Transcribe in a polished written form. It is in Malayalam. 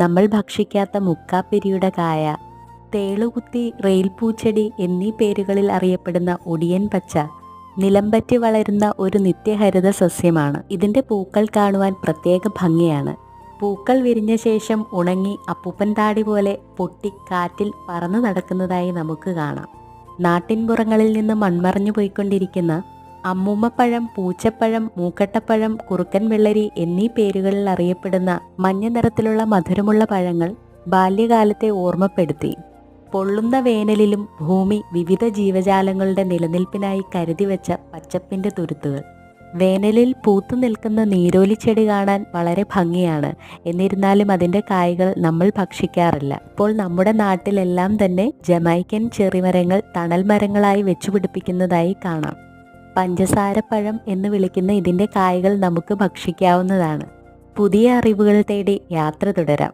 നമ്മൾ ഭക്ഷിക്കാത്ത മുക്കാപ്പിരിയുടെ കായ, തേളുകുത്തി, റെയിൽ പൂച്ചെടി എന്നീ പേരുകളിൽ അറിയപ്പെടുന്ന ഒടിയൻ പച്ച നിലംപറ്റി വളരുന്ന ഒരു നിത്യഹരിത സസ്യമാണ്. ഇതിൻ്റെ പൂക്കൾ കാണുവാൻ പ്രത്യേക ഭംഗിയാണ്. പൂക്കൾ വിരിഞ്ഞ ശേഷം ഉണങ്ങി അപ്പൂപ്പൻ താടി പോലെ പൊട്ടി കാറ്റിൽ പറന്നു നടക്കുന്നതായി നമുക്ക് കാണാം. നാട്ടിൻപുറങ്ങളിൽ നിന്ന് മൺമറഞ്ഞു പോയിക്കൊണ്ടിരിക്കുന്ന അമ്മൂമ്മപ്പഴം, പൂച്ചപ്പഴം, മൂക്കട്ടപ്പഴം, കുറുക്കൻ വെള്ളരി എന്നീ പേരുകളിൽ അറിയപ്പെടുന്ന മഞ്ഞ നിറത്തിലുള്ള മധുരമുള്ള പഴങ്ങൾ ബാല്യകാലത്തെ ഓർമ്മപ്പെടുത്തി. പൊള്ളുന്ന വേനലിലും ഭൂമി വിവിധ ജീവജാലങ്ങളുടെ നിലനിൽപ്പിനായി കരുതിവെച്ച പച്ചപ്പിൻ്റെ തുരുത്തുകൾ. വേനലിൽ പൂത്തു നിൽക്കുന്ന നീരോലിച്ചെടി കാണാൻ വളരെ ഭംഗിയാണ്. എന്നിരുന്നാലും അതിൻ്റെ കായ്കൾ നമ്മൾ ഭക്ഷിക്കാറില്ല. ഇപ്പോൾ നമ്മുടെ നാട്ടിലെല്ലാം തന്നെ ജമൈക്കൻ ചെറിമരങ്ങൾ തണൽ മരങ്ങളായി വെച്ചുപിടിപ്പിക്കുന്നതായി കാണാം. പഞ്ചസാരപ്പഴം എന്ന് വിളിക്കുന്ന ഇതിൻ്റെ കായ്കൾ നമുക്ക് ഭക്ഷിക്കാവുന്നതാണ്. പുതിയ അറിവുകൾ തേടി യാത്ര തുടരാം.